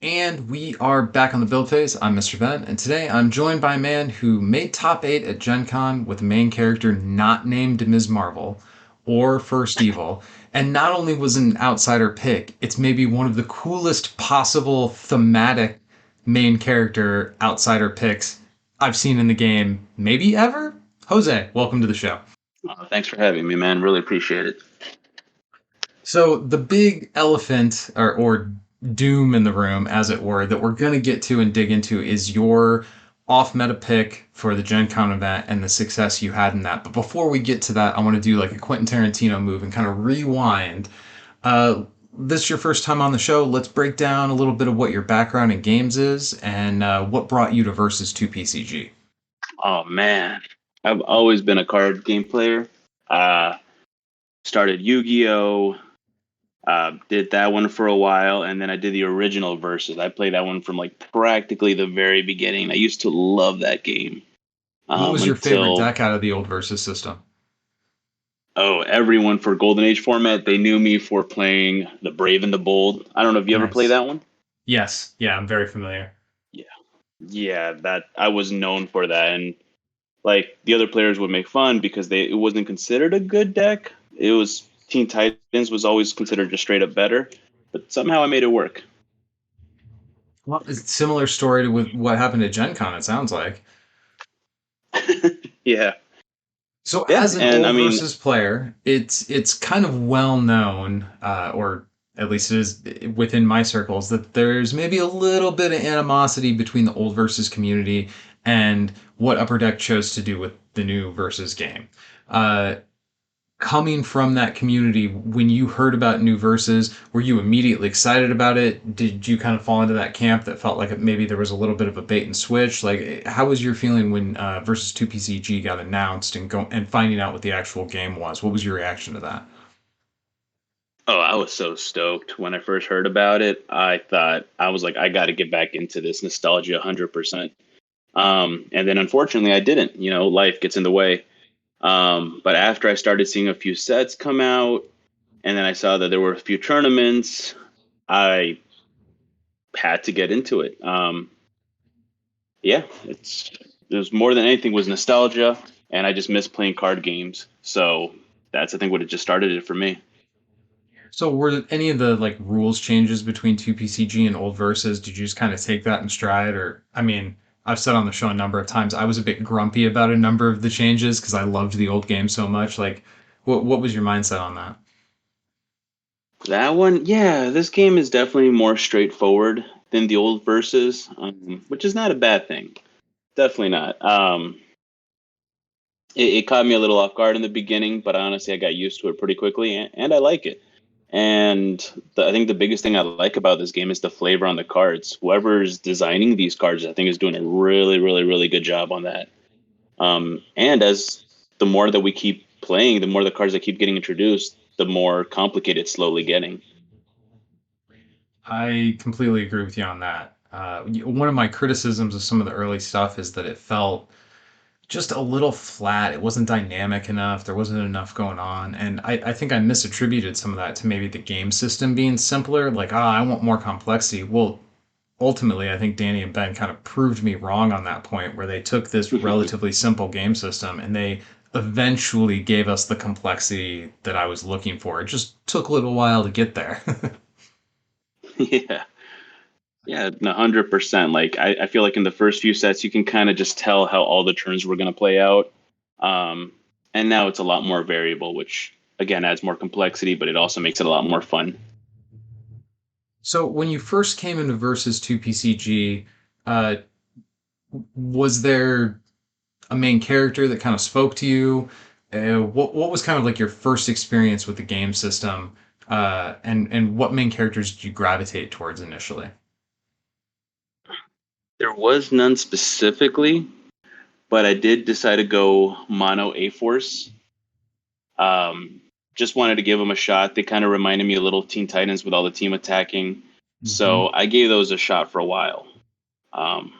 And we are back on the build phase. I'm mrben, and today I'm joined by a man who made top 8 at Gen Con with a main character not named Ms. Marvel or First Evil. And not only was an outsider pick, it's maybe one of the coolest possible thematic main character outsider picks I've seen in the game, maybe ever. Jose, welcome to the show. Thanks for having me, man. Really appreciate it. So the big elephant or doom in the room, as it were, that we're going to get to and dig into is your off-meta pick for the Gen Con event and the success you had in that. But before we get to that, I want to do like a Quentin Tarantino move and kind of rewind. This is your first time on the show. Let's break down a little bit of what your background in games is and what brought you to Versus 2 PCG. Oh man, I've always been a card game player. Uh, Started Yu-Gi-Oh. Did that one for a while, and then I did the original Versus. I played that one from like practically the very beginning. I used to love that game. What was your favorite Until deck out of the old Versus system? everyone for Golden Age format, they knew me for playing the Brave and the Bold. I don't know if you ever played Nice. that one. Yes. Yeah, I'm very familiar. Yeah, yeah, that I was known for that, and like the other players would make fun because it wasn't considered a good deck. It was Teen Titans was always considered just straight up better, but somehow I made it work. Well, it's a similar story to with what happened at Gen Con, it sounds like. Yeah, So yeah, as an and I old mean, versus player, it's kind of well known, or at least it is within my circles, that there's maybe a little bit of animosity between the old versus community and what Upper Deck chose to do with the new versus game. Uh, Coming from that community, when you heard about new verses, were you immediately excited about it? Did you kind of fall into that camp that felt like maybe there was a little bit of a bait and switch? Like, how was your feeling when versus 2 PCG got announced and finding out what the actual game was? What was your reaction to that? oh, I was so stoked when I first heard about it. I thought I was like, I got to get back into this nostalgia 100%. And then unfortunately, I didn't. You know, life gets in the way. But after I started seeing a few sets come out, and then I saw that there were a few tournaments, I had to get into it. Yeah, it was more than anything was nostalgia, and I just miss playing card games. So that's I think what it just started it for me. So, were there any of the like rules changes between 2 PCG and old verses? Did you just kind of take that in stride? Or, I mean, I've said on the show a number of times I was a bit grumpy about a number of the changes because I loved the old game so much. Like, what was your mindset on that? That one, yeah, this game is definitely more straightforward than the old verses, which is not a bad thing. Definitely not. It caught me a little off guard in the beginning, but honestly, I got used to it pretty quickly, and I like it. And I think the biggest thing I like about this game is the flavor on the cards. Whoever's designing these cards, I think, is doing a really, really, really good job on that. And as the more that we keep playing, the more the cards that keep getting introduced, the more complicated it's slowly getting. I completely agree with you on that. One of my criticisms of some of the early stuff is that it felt just a little flat. It wasn't dynamic enough. There wasn't enough going on. And I think I misattributed some of that to maybe the game system being simpler. Like, I want more complexity. Well, ultimately, I think Danny and Ben kind of proved me wrong on that point where they took this relatively simple game system and they eventually gave us the complexity that I was looking for. It just took a little while to get there. Yeah. Yeah, 100%. Like I feel like in the first few sets, you can kind of just tell how all the turns were going to play out. Um, and now it's a lot more variable, which again adds more complexity, but it also makes it a lot more fun. So when you first came into Versus 2 PCG, uh, was there a main character that kind of spoke to you? What was kind of like your first experience with the game system, and what main characters did you gravitate towards initially? There was none specifically, but I did decide to go mono A Force. Um, just wanted to give them a shot. They kind of reminded me a little Teen Titans with all the team attacking. Hmm. So I gave those a shot for a while. Um,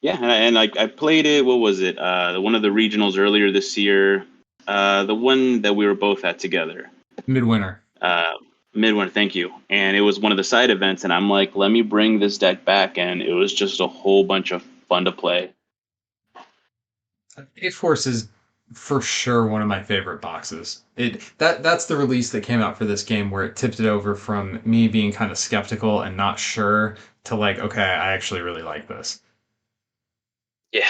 Yeah, and I played it. What was it? One of the regionals earlier this year. The one that we were both at together. Midwinter. Uh, Midwinter, thank you. And it was one of the side events, and I'm like, let me bring this deck back, and it was just a whole bunch of fun to play. A Force is for sure one of my favorite boxes. That's the release that came out for this game where it tipped it over from me being kind of skeptical and not sure to like, okay, I actually really like this. Yeah.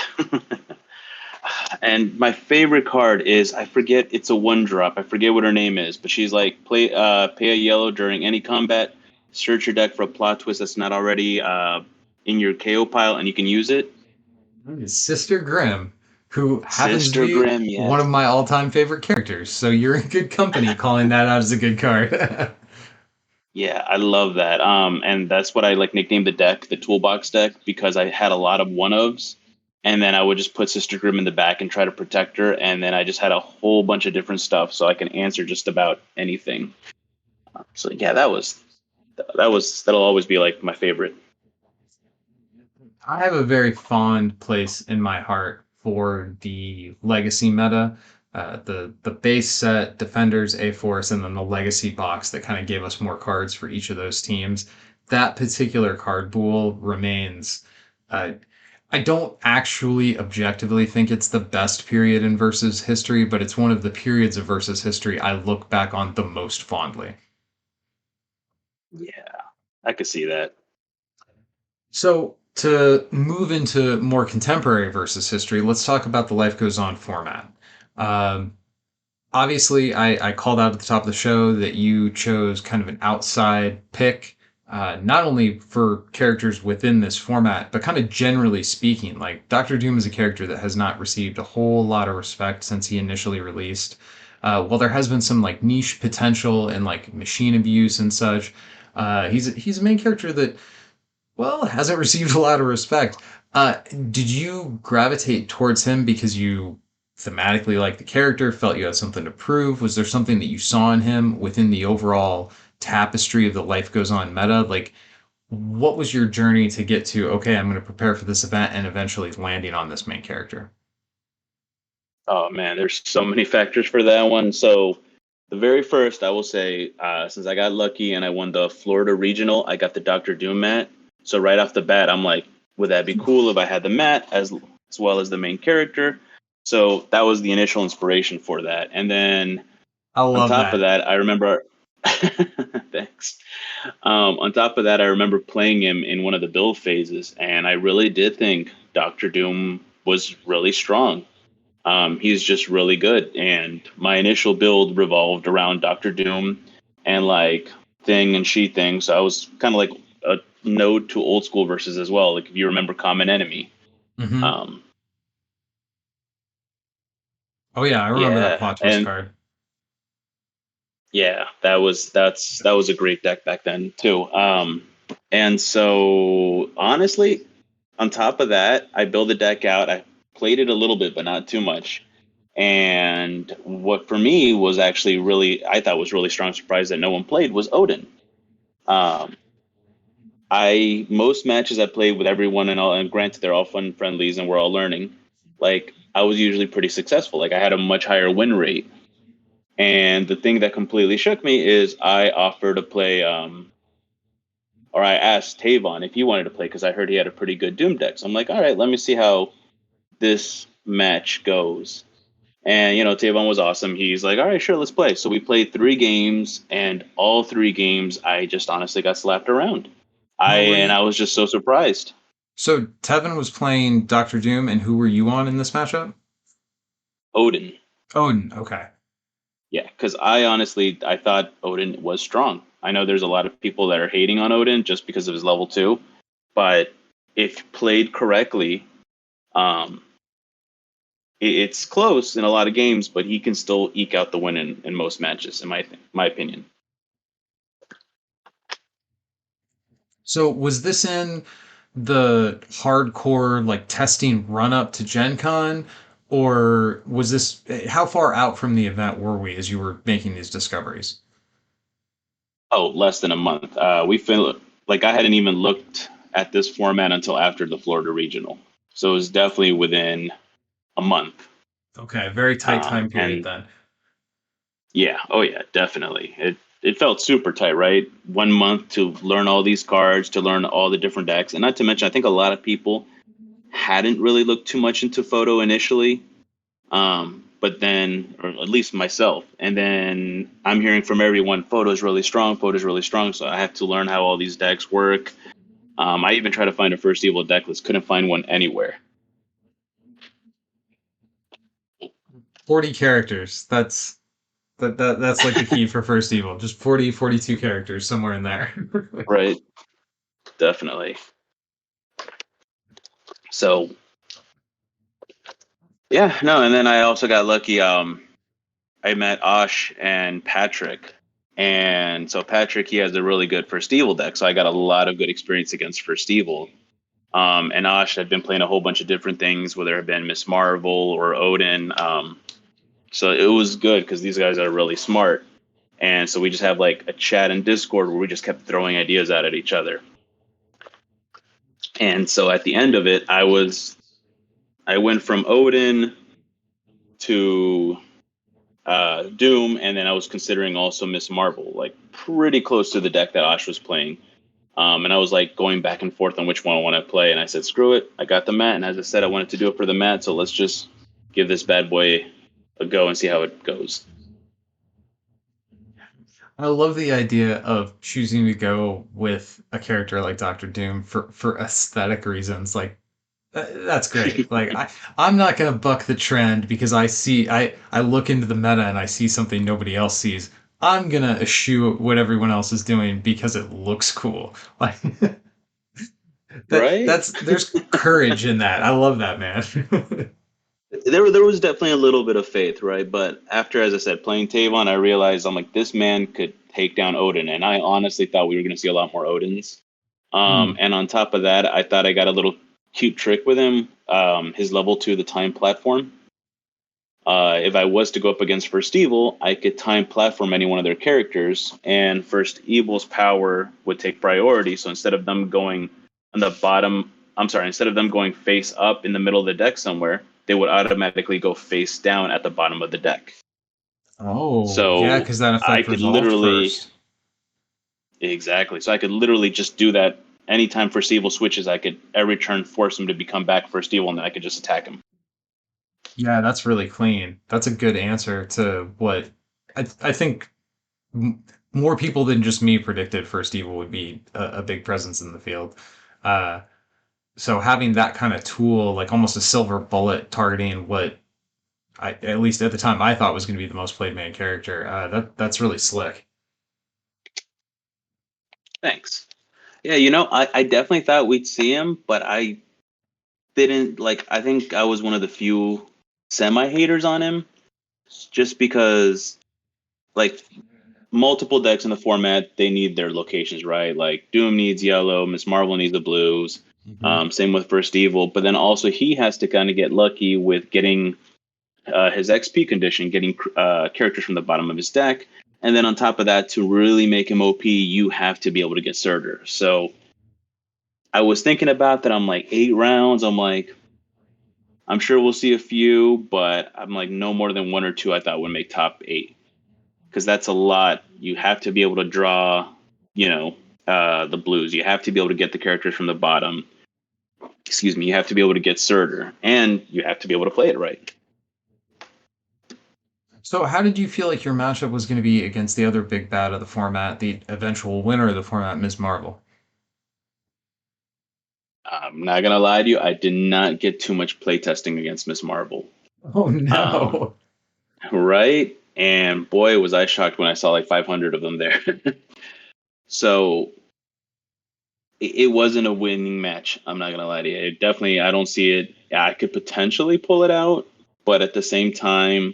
And my favorite card is I forget it's a one drop. I forget what her name is, but she's like pay a yellow during any combat. Search your deck for a plot twist that's not already in your KO pile, and you can use it. Sister Grimm, who happens to Sister be Grimm, one of yes. my all-time favorite characters. So you're in good company calling that out as a good card. Yeah, I love that. And that's what I like nicknamed the deck, the toolbox deck, because I had a lot of one ofs, and then I would just put Sister Grimm in the back and try to protect her, and then I just had a whole bunch of different stuff, so I can answer just about anything. So yeah, that'll always be like my favorite. I have a very fond place in my heart for the legacy meta, the base set, Defenders, A Force, and then the legacy box that kind of gave us more cards for each of those teams. That particular card pool remains. Uh, I don't actually objectively think it's the best period in versus history, but it's one of the periods of versus history I look back on the most fondly. Yeah, I could see that. So, to move into more contemporary versus history, let's talk about the Life Goes On format. Um, Obviously, I called out at the top of the show that you chose kind of an outside pick, not only for characters within this format, but kind of generally speaking. Like, Doctor Doom is a character that has not received a whole lot of respect since he initially released. While there has been some like niche potential and like machine abuse and such, he's a main character that well, hasn't received a lot of respect. Did you gravitate towards him because you thematically liked the character, felt you had something to prove? Was there something that you saw in him within the overall tapestry of the Life Goes On meta? Like, what was your journey to get to, okay, I'm going to prepare for this event and eventually landing on this main character? Oh man, there's so many factors for that one. So the very first, I will say, since I got lucky and I won the Florida Regional, I got the Doctor Doom mat. So right off the bat, I'm like, would that be cool if I had the mat as well as the main character? So that was the initial inspiration for that. And then I on love top of that. that, I remember. Thanks. On top of that, I remember playing him in one of the build phases, and I really did think Doctor Doom was really strong. He's just really good. And my initial build revolved around Doctor Doom and like Thing and She Thing. So I was kind of like a node to old school versus as well. Like if you remember Common Enemy. Hmm. Um, Oh, yeah, I remember that yeah, plot twist and card. yeah, that was a great deck back then too. And so honestly, on top of that, I built the deck out. I played it a little bit, but not too much. And what for me was actually really, I thought was really strong surprise that no one played was Odin. Um, I most matches I played with everyone and all, and granted they're all fun friendlies and we're all learning. Like I was usually pretty successful. Like I had a much higher win rate. And the thing that completely shook me is I offered to play, or I asked Tavon if he wanted to play because I heard he had a pretty good Doom deck. So I'm like, all right, let me see how this match goes. And Tavon was awesome. He's like, all right, sure, let's play. So we played 3 games, and all 3 games, I just honestly got slapped around. Who were I you? was just so surprised. So, Tevin was playing Doctor Doom, and who were you on in this matchup? Odin, Odin. Okay. yeah, because I thought Odin was strong. I know there's a lot of people that are hating on Odin just because of his level 2, but if played correctly, um, it's close in a lot of games, but he can still eke out the win in most matches, in my opinion. So was this in the hardcore like testing run up to Gen Con, or was this how far out from the event were we as you were making these discoveries? Oh, less than a month. We feel like I hadn't even looked at this format until after the Florida Regional, so it was definitely within a month. Okay, very tight time period And then. yeah, oh yeah, definitely. it felt super tight, right? 1 month to learn all these cards, to learn all the different decks, and not to mention, I think a lot of people hadn't really looked too much into photo initially, but then, or at least myself, and then I'm hearing from everyone, photo is really strong, photo is really strong. So I have to learn how all these decks work. I even tried to find a First Evil deck list, couldn't find one anywhere. 40 characters. That's like the key for First Evil. Just 40, 42 characters somewhere in there. Right, definitely. So yeah, no, and then I also got lucky. I met Osh and Patrick. And so Patrick, he has a really good First Evil deck. So I got a lot of good experience against First Evil. And Osh had been playing a whole bunch of different things, whether it had been Miss Marvel or Odin. So it was good because these guys are really smart. And so we just have like a chat in Discord where we just kept throwing ideas out at each other. And so at the end of it, I went from Odin to Doom, and then I was considering also Miss Marvel, like pretty close to the deck that Ash was playing. And I was like going back and forth on which one I want to play. And I said, screw it. I got the mat. And as I said, I wanted to do it for the mat. So let's just give this bad boy a go and see how it goes. I love the idea of choosing to go with a character like Doctor Doom for aesthetic reasons. Like that's great. Like I'm not gonna buck the trend because I look into the meta and I see something nobody else sees. I'm gonna eschew what everyone else is doing because it looks cool. Like Right? there's courage in that. I love that, man. There was definitely a little bit of faith, right? But after, as I said, playing Tavon, I realized I'm like, this man could take down Odin. And I honestly thought we were going to see a lot more Odins. Hmm. And on top of that, I thought I got a little cute trick with him. His level 2, the time platform. If I was to go up against First Evil, I could time platform any one of their characters, and First Evil's power would take priority. So instead of them going on the bottom, I'm sorry, instead of them going face up in the middle of the deck somewhere, they would automatically go face down at the bottom of the deck. Oh, yeah, So because that I effect could resolved literally, first. exactly. So I could literally just do that anytime First Evil switches. I could every turn force him to become back First Evil, and then I could just attack him. Yeah, that's really clean. That's a good answer to what I think more people than just me predicted First Evil would be a big presence in the field. Uh, so having that kind of tool, like almost a silver bullet targeting what at least at the time I thought was going to be the most played main character, that's really slick. Thanks. Yeah, I definitely thought we'd see him, but I didn't like. I think I was one of the few semi haters on him, just because like multiple decks in the format, they need their locations right. Like Doom needs yellow, Miss Marvel needs the blues. Hmm. Same with First Evil, but then also he has to kind of get lucky with getting his XP condition, getting characters from the bottom of his deck. And then on top of that, to really make him OP, you have to be able to get Surtur. So I was thinking about that. I'm like 8 rounds. I'm like, I'm sure we'll see a few, but I'm like no more than one or two I thought would make top 8 because that's a lot. You have to be able to draw, you know, the blues. You have to be able to get the characters from the bottom. Excuse me. You have to be able to get Surtur, and you have to be able to play it right. So, how did you feel like your matchup was going to be against the other big bad of the format, the eventual winner of the format, Ms. Marvel? I'm not gonna lie to you. I did not get too much playtesting against Miss Marvel. Oh Um, no. right, and boy, was I shocked when I saw like 500 of them there. So it wasn't a winning match. I'm not gonna lie to you. It definitely, I don't see it. I could potentially pull it out, but at the same time,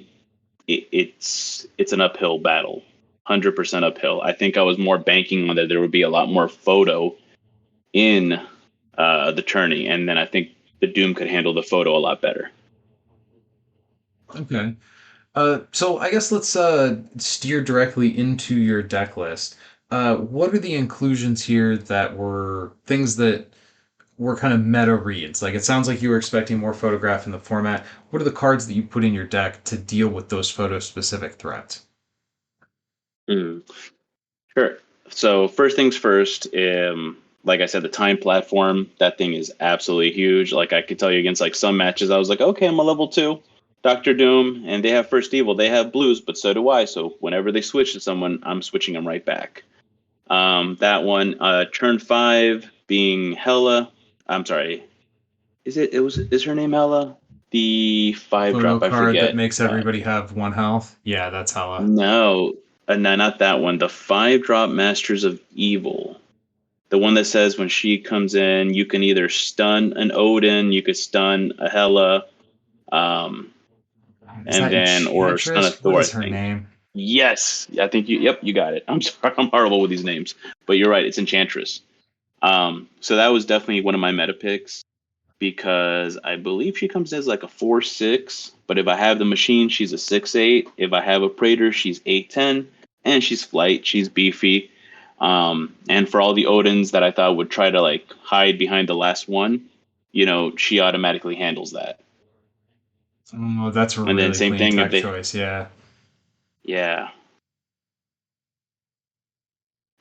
it's an uphill battle, 100% uphill. I think I was more banking on that there would be a lot more photo in the tourney, and then I think the Doom could handle the photo a lot better. Okay. So I guess let's steer directly into your deck list. What are the inclusions here that were things that were kind of meta reads? Like it sounds like you were expecting more photograph in the format. What are the cards that you put in your deck to deal with those photo specific threats? Mm. Sure. So first things first, like I said, the time platform, that thing is absolutely huge. Like I could tell you against like some matches, I was like, okay, I'm a level two, Doctor Doom, and they have First Evil, they have blues, but so do I. So whenever they switch to someone, I'm switching them right back. That one, turn five being Hella. I'm sorry, is her name Hella? The five Photo drop, I card that forget. makes everybody have one health. Yeah, that's hella. No, no, not that one. The five drop Masters of Evil. The one that says when she comes in, you can either stun an Odin, you could stun a Hela, um, Is and that then or stun a Enchantress? What Thor, I is her think. name? Yes, I think you. Yep, you got it. I'm sorry, I'm horrible with these names, but you're right. It's Enchantress. So that was definitely one of my meta picks because I believe she comes in as like a 4/6. But if I have the machine, she's a 6/8. If I have a Praetor, she's 8/10, and she's flight. She's beefy. And for all the Odins that I thought would try to like hide behind the last one, she automatically handles that. Oh, that's a And then really same clean thing if tech they, choice. Yeah. yeah.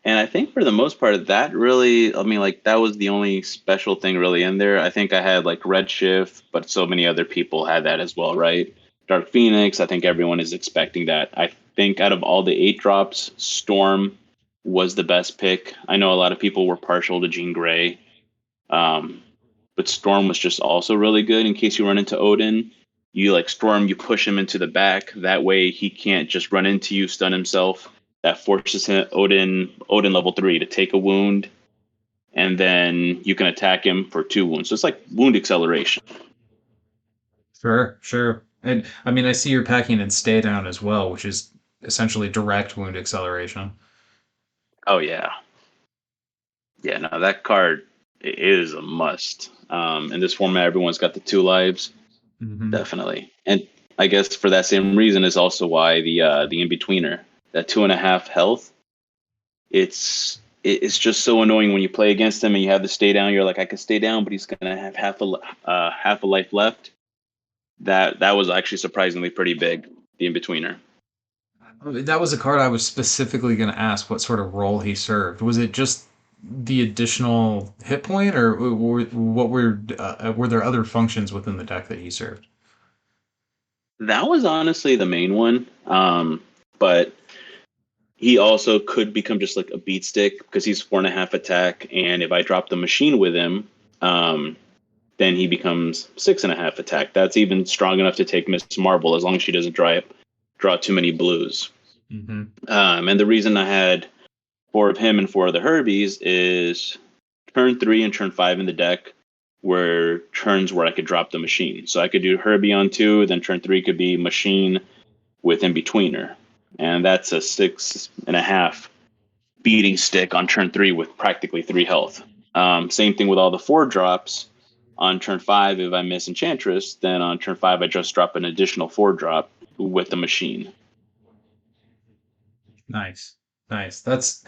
And I think for the most part, that really, I mean, like that was the only special thing really in there. I think I had like Redshift, but so many other people had that as well, right? Dark Phoenix, I think everyone is expecting that. I think out of all the eight drops, Storm was the best pick. I know a lot of people were partial to Jean Grey, um, but Storm was just also really good in case you run into Odin. You like Storm, you push him into the back. That way he can't just run into you, stun himself. That forces him Odin level 3 to take a wound, and then you can attack him for 2 wounds. So it's like wound acceleration. Sure, sure. And I mean, I see you're packing in stay down as well, which is essentially direct wound acceleration. Oh yeah, yeah. No, that card is a must. In this format, everyone's got the 2 lives, Hmm. definitely. And I guess for that same reason is also why the in betweener, that 2.5 health, it's just so annoying when you play against him and you have to stay down. You're like, I can stay down, but he's gonna have half a life left. That was actually surprisingly pretty big. The in betweener. That was a card I was specifically going to ask what sort of role he served. Was it just the additional hit point, or what were there other functions within the deck that he served? That was honestly the main one. But he also could become just like a beat stick because he's 4.5 attack, and if I drop the machine with him, um, then he becomes 6.5 attack. That's even strong enough to take Miss Marvel as long as she doesn't draw too many blues. Hmm. And the reason I had 4 of him and 4 of the Herbies is turn 3 and turn 5 in the deck were turns where I could drop the machine. So I could do Herbie on 2, then turn 3 could be machine with in betweener. And that's a 6.5 beating stick on turn 3 with practically 3 health. Same thing with all the 4 drops. On turn 5, if I miss Enchantress, then on turn 5, I just drop an additional 4 drop with the machine. Nice, nice. That's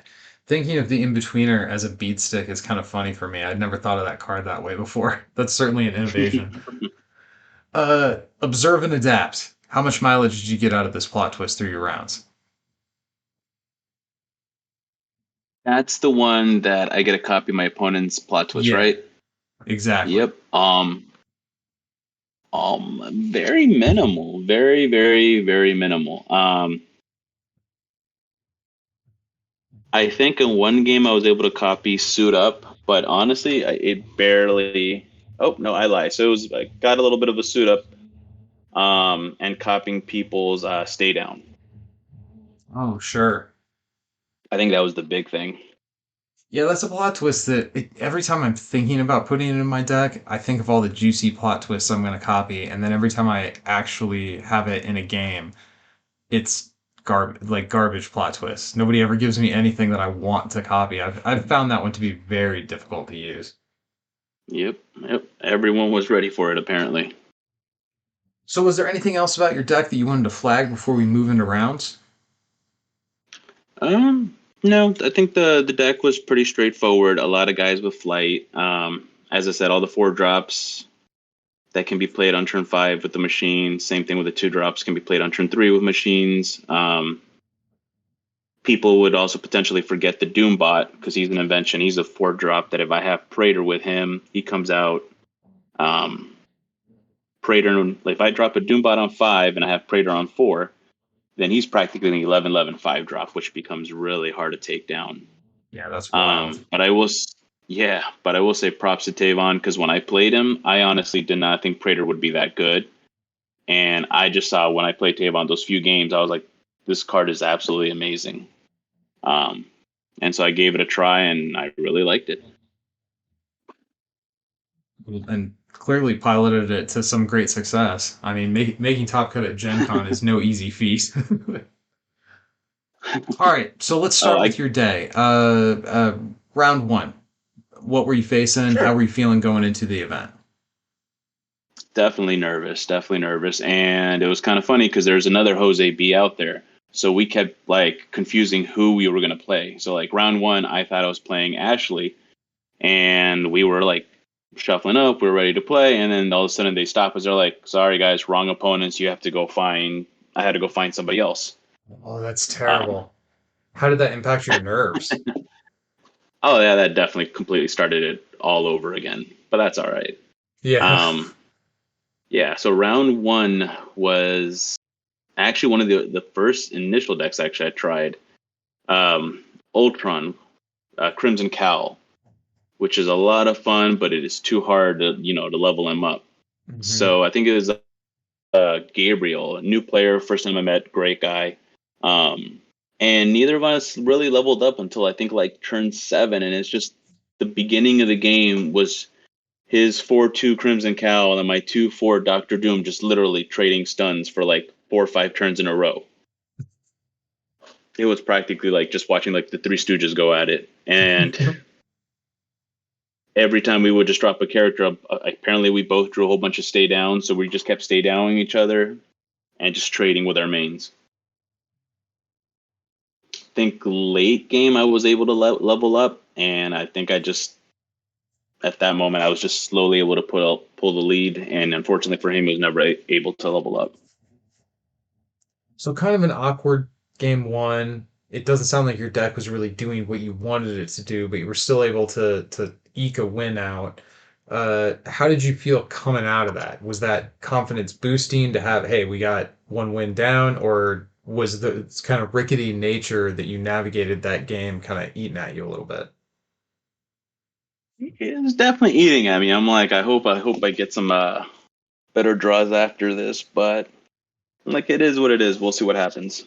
thinking of the in-betweener as a beat stick is kind of funny for me. I'd never thought of that card that way before. That's certainly an innovation. Observe and adapt. How much mileage did you get out of this plot twist through your rounds? That's the one that I get a copy of my opponent's plot twist, Yeah, right? exactly. Yep. Very minimal, very, very, very minimal. I think in one game I was able to copy suit up, but honestly, it barely. Oh no, I lie. So it was I got a little bit of a suit up, and copying people's stay down. Oh, sure. I think that was the big thing. Yeah, that's a plot twist that every time I'm thinking about putting it in my deck, I think of all the juicy plot twists I'm going to copy, and then every time I actually have it in a game, it's garbage plot twists. Nobody ever gives me anything that I want to copy. I've found that one to be very difficult to use. Yep, yep. Everyone was ready for it apparently. So, was there anything else about your deck that you wanted to flag before we move into rounds? No, I think the deck was pretty straightforward. A lot of guys with flight. As I said, all the 4 drops that can be played on turn 5 with the machine. Same thing with the 2 drops can be played on turn 3 with machines. People would also potentially forget the Doombot because he's an invention. He's a 4 drop that if I have Praetor with him, he comes out. Um, Praetor, if I drop a Doombot on 5 and I have Praetor on 4, then he's practically an 11/11 drop, which becomes really hard to take down. Yeah, that's wild. But yeah, but I will say props to Tavon because when I played him, I honestly did not think Praetor would be that good. And I just saw when I played Tavon those few games, I was like, this card is absolutely amazing. Um, and so I gave it a try and I really liked it. And clearly piloted it to some great success. I mean, making top cut at Gen Con is no easy feat. All right, so let's Oh, start with I your day. Round one. What were you facing? How Sure. were you feeling going into the event? Definitely nervous. And it was kind of funny because there's another Jose B out there. So we kept like confusing who we were going to play. So like round one, I thought I was playing Ashley and we were like shuffling up, we were ready to play. And then all of a sudden they stop us. They're like, sorry guys, wrong opponents. You have to go find, I had to go find somebody else. Oh, that's Um, terrible. How did that impact your nerves? oh yeah, that definitely completely started it all over again, but that's all right. Yeah. Um, yeah. So round one was actually one of the first initial decks actually I tried. Um, Ultron, Crimson Cowl, which is a lot of fun, but it is too hard to to level him up. Hmm. So I think it was Gabriel, a new player, first time I met, great guy. Um, and neither of us really leveled up until I think like turn 7, and it's just the beginning of the game was his 4-2 Crimson Cowl and my 2-4 Doctor Doom just literally trading stuns for like 4 or 5 turns in a row. It was practically like just watching like the Three Stooges go at it. And every time we would just drop a character up, apparently we both drew a whole bunch of stay down, so we just kept stay downing each other and just trading with our mains. I think late game I was able to level up, and I think I just at that moment I was just slowly able to pull the lead, and unfortunately for him, he was never able to level up. So kind of an awkward game one. It doesn't sound like your deck was really doing what you wanted it to do, but you were still able to eke a win out. How did you feel coming out of that? Was that confidence boosting to have, hey, we got one win down, or was the kind of rickety nature that you navigated that game kind of eating at you a little bit? It was definitely eating at me. I'm like, I hope I get some better draws after this, but like it is what it is. We'll see what happens.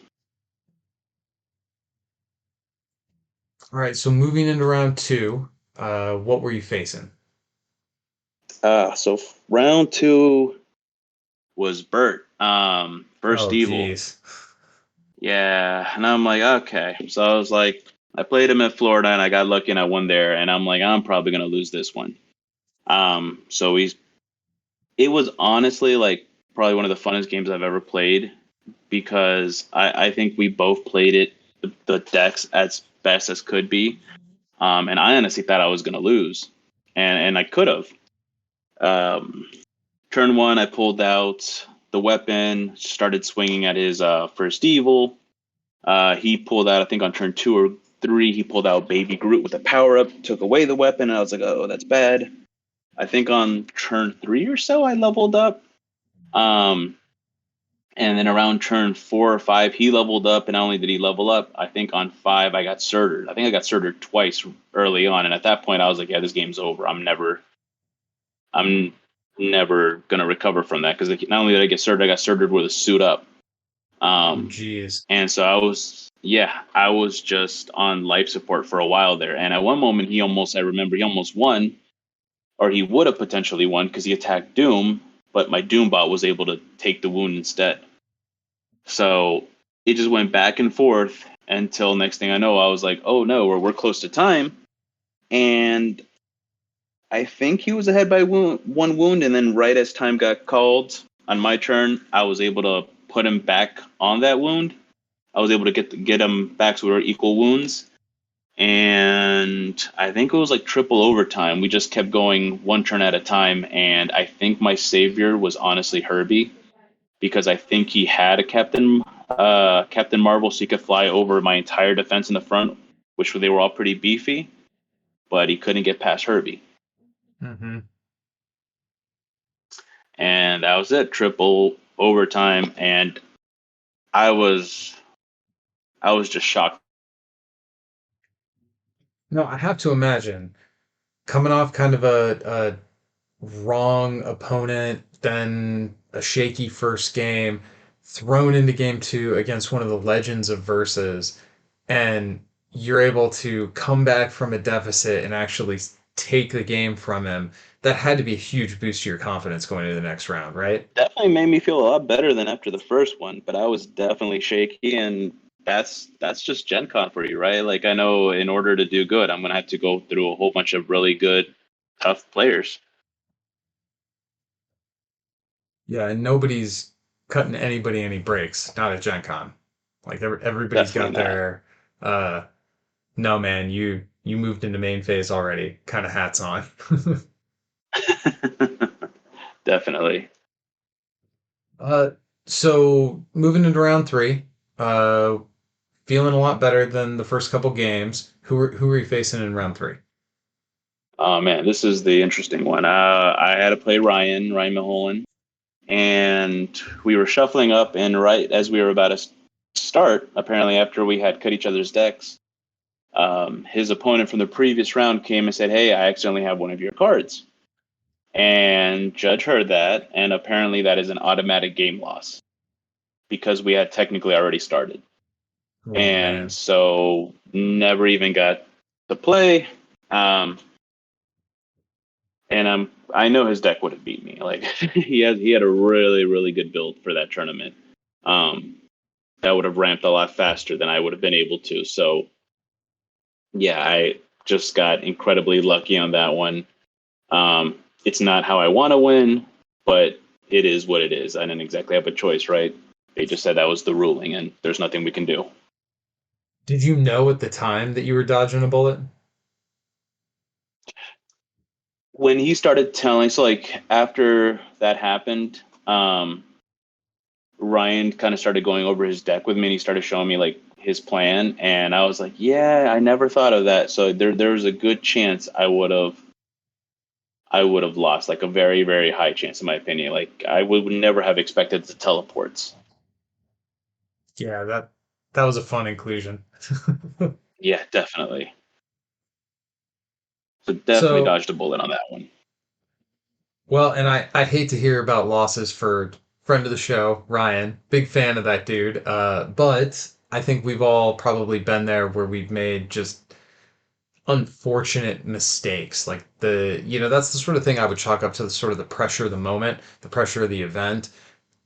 All right, so moving into round two, what were you facing? So round two was Bert, first Oh, evil. geez. Yeah, and I'm like, okay. So I was like, I played him at Florida, and I got lucky, and I won there. And I'm like, I'm probably gonna lose this one. So it was honestly like probably one of the funnest games I've ever played because I think we both played it the decks as best as could be. And I honestly thought I was gonna lose, and I could have. Um, Turn one, I pulled out the weapon, started swinging at his first evil. He pulled out, I think on turn 2 or 3, he pulled out Baby Groot with a power up, took away the weapon, and I was like, oh, that's bad. I think on turn 3 or so, I leveled up. Um, and then around turn 4 or 5, he leveled up, and not only did he level up, I think on 5, I got surtered. I think I got surtered twice early on, and at that point, I was like, yeah, this game's over. I'm never gonna recover from that because not only did I got surgered with a suit up. Oh, Um, geez. and so I was just on life support for a while there. And at one moment, I remember he almost won, or he would have potentially won because he attacked Doom, but my Doombot was able to take the wound instead. So it just went back and forth until next thing I know, I was like, oh no, we're close to time. And I think he was ahead by one wound, and then right as time got called on my turn, I was able to put him back on that wound. I was able to get him back so we were equal wounds, and I think it was like triple overtime. We just kept going one turn at a time, and I think my savior was honestly Herbie because I think he had a captain. Captain Marvel, so he could fly over my entire defense in the front, which they were all pretty beefy, but he couldn't get past Herbie. Hmm. And that was it. Triple overtime, and I was I was just shocked. No, I have to imagine coming off kind of a wrong opponent, then a shaky first game, thrown into game two against one of the legends of versus, and you're able to come back from a deficit and actually take the game from him. That had to be a huge boost to your confidence going into the next round, right? Definitely made me feel a lot better than after the first one, but I was definitely shaky, and that's just Gen Con for you, right? Like I know in order to do good, I'm gonna have to go through a whole bunch of really good, tough players. Yeah, and nobody's cutting anybody any breaks, not at Gen Con. Like everybody's Definitely got not. their no man, you moved into main phase already kind of hats on. Definitely. Uh, so moving into round three, uh, feeling a lot better than the first couple games. Who are you facing in round three? Oh man, this is the interesting one. I had to play Ryan Maholan, and we were shuffling up, and right as we were about to start, apparently after we had cut each other's decks, his opponent from the previous round came and said, "Hey, I accidentally have one of your cards." And Judge heard that, and apparently that is an automatic game loss because we had technically already started. Oh And man. so never even got to play. Um, and I know his deck would have beat me. Like he had a really good build for that tournament. Um, that would have ramped a lot faster than I would have been able to. So yeah, I just got incredibly lucky on that one. It's not how I want to win, but it is what it is. I didn't exactly have a choice, right? They just said that was the ruling, and there's nothing we can do. Did you know at the time that you were dodging a bullet? When he started telling, so like after that happened, Ryan kind of started going over his deck with me, and he started showing me like his plan, and I was like, yeah, I never thought of that. So there was a good chance I would have lost, like a very high chance in my opinion. Like I would never have expected the teleports. Yeah, that was a fun inclusion. Yeah, definitely. So definitely So, dodged a bullet on that one. well, and I hate to hear about losses for friend of the show, Ryan. Big fan of that dude. But I think we've all probably been there where we've made just unfortunate mistakes. Like that's the sort of thing I would chalk up to the sort of the pressure of the moment, the pressure of the event.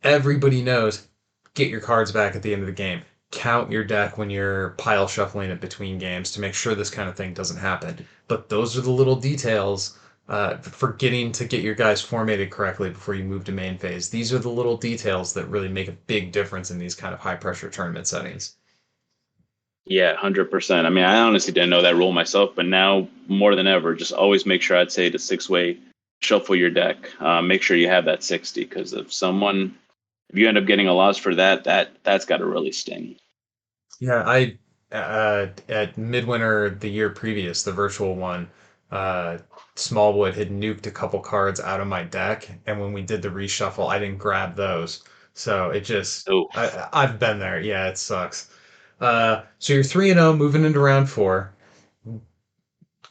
Everybody knows get your cards back at the end of the game. Count your deck when you're pile shuffling it between games to make sure this kind of thing doesn't happen. But those are the little details, forgetting to get your guys formatted correctly before you move to main phase. These are the little details that really make a big difference in these kind of high pressure tournament settings. Yeah, 100%. I mean, I honestly didn't know that rule myself, but now more than ever, just always make sure I'd say the six-way shuffle your deck. Make sure you have that 60 because if you end up getting a loss for that, that's got to really sting. Yeah, I at Midwinter the year previous, the virtual one, uh, Smallwood had nuked a couple cards out of my deck, and when we did the reshuffle, I didn't grab those. So it just Oh, I've been there. Yeah, it sucks. So you're 3-0 moving into round four.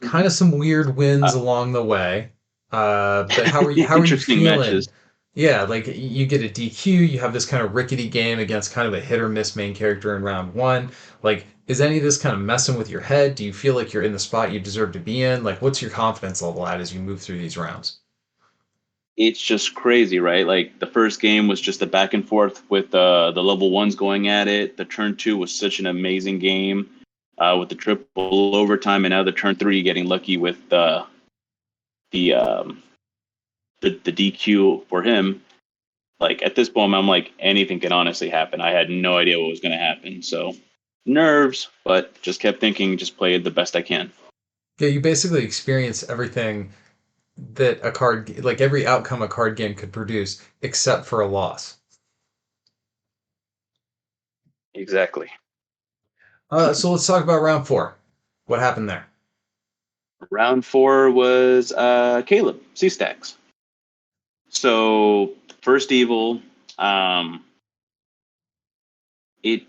Kind of some weird wins uh, along the way. But how are you interesting matches. feeling? Yeah, like you get a DQ, you have this kind of rickety game against kind of a hit or miss main character in round one. Like, is any of this kind of messing with your head? Do you feel like you're in the spot you deserve to be in? Like, what's your confidence level at as you move through these rounds? It's just crazy, right? Like the first game was just a back and forth with the level ones going at it. The turn two was such an amazing game with the triple overtime, and now the turn three getting lucky with the um, the DQ for him. Like at this moment, I'm like anything can honestly happen. I had no idea what was going to happen, so nerves, but just kept thinking, just played the best I can. Yeah, you basically experience everything that like every outcome a card game could produce, except for a loss. Exactly. So let's talk about round four. What happened there? Round four was Caleb C stacks. So first evil, um, it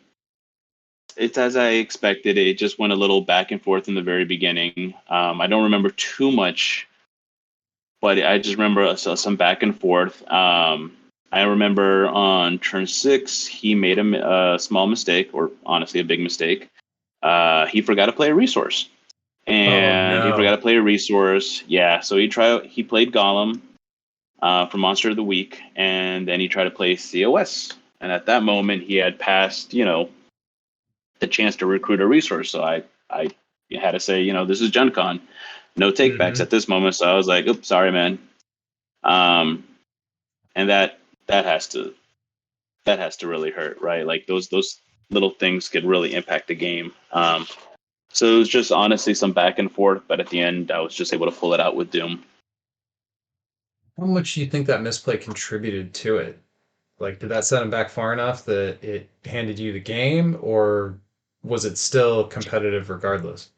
it's as I expected. It just went a little back and forth in the very beginning. I don't remember too much, but I just remember some back and forth. I remember on turn six, he made a small mistake, or honestly, a big mistake. He forgot to play a resource, Oh and he forgot to no. play a resource. Yeah, so he played Golem for Monster of the Week, and then he tried to play COS. And at that moment, he had passed, the chance to recruit a resource. So I had to say, this is Gen Con, no takebacks Hmm. at this moment. So I was like, oops, sorry, man. Um, and that has to that has to really hurt, right? Like those little things could really impact the game. So it was just honestly some back and forth, but at the end, I was just able to pull it out with Doom. How much do you think that misplay contributed to it? Like, did that set him back far enough that it handed you the game, or was it still competitive regardless?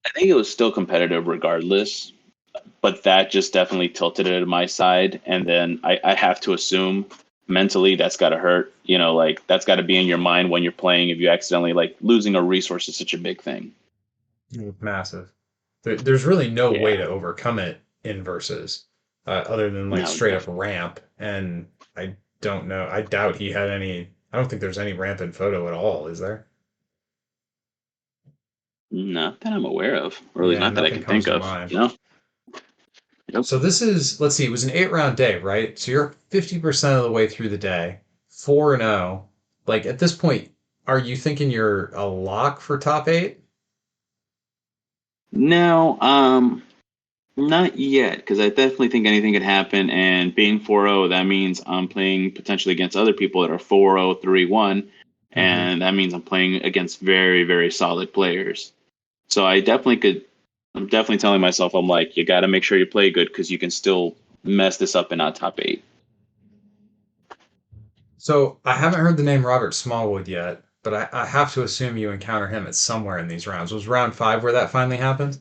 I think it was still competitive regardless, but that just definitely tilted it to my side. And then I have to assume mentally that's got to hurt. Like that's got to be in your mind when you're playing. If you accidentally like losing a resource is such a big thing. Massive. There's really no way Yeah, to overcome it in versus, other than like no, straight up definitely ramp. And I don't know. I doubt he had any. I don't think there's any ramp in photo at all, is there? not that I'm aware of, or at least Yeah, not that I nothing can comes think to of. mind. Yep. So this is, let's see, it was an 8 round day, right? So you're 50% of the way through the day, 4 and 0. Like at this point, are you thinking you're a lock for top eight? No, not yet, because I definitely think anything could happen. And being 4-0, that means I'm playing potentially against other people that are 4-0, 3-1, Hmm. and that means I'm playing against very, very solid players. So I definitely could. I'm definitely telling myself, I'm like, you got to make sure you play good because you can still mess this up in not top eight. So I haven't heard the name Robert Smallwood yet, but I have to assume you encounter him at somewhere in these rounds. Was round five where that finally happened?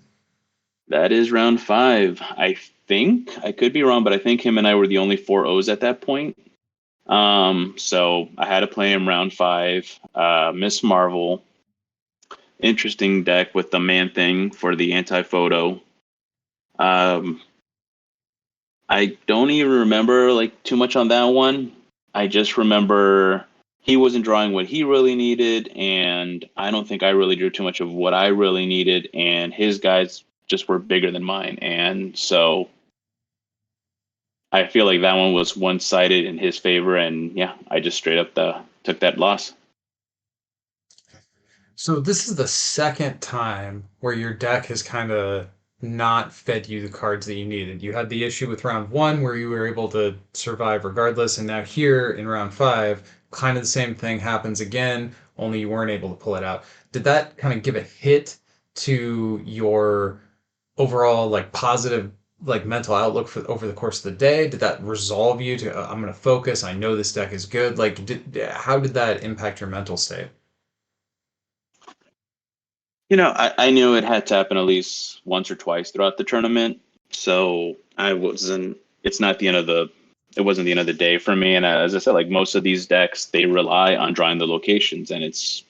That is round five. I think I could be wrong, but I think him and I were the only 4-0s at that point. So I had to play him round five. Miss Marvel, interesting deck with the man thing for the anti photo. Um, I don't even remember like too much on that one. I just remember he wasn't drawing what he really needed, and I don't think I really drew too much of what I really needed, and his guys just were bigger than mine, and so I feel like that one was one sided in his favor, and yeah, I just straight up took that loss. So this is the second time where your deck has kind of not fed you the cards that you needed. You had the issue with round one where you were able to survive regardless, and now here in round five, kind of the same thing happens again, only you weren't able to pull it out. Did that kind of give a hit to your overall like positive like mental outlook for over the course of the day? Did that resolve you to I'm going to focus, I know this deck is good? Like how did that impact your mental state? I knew it had to happen at least once or twice throughout the tournament, so I wasn't. It's not the end of the. It wasn't the end of the day for me. And as I said, like most of these decks, they rely on drawing the locations, and it's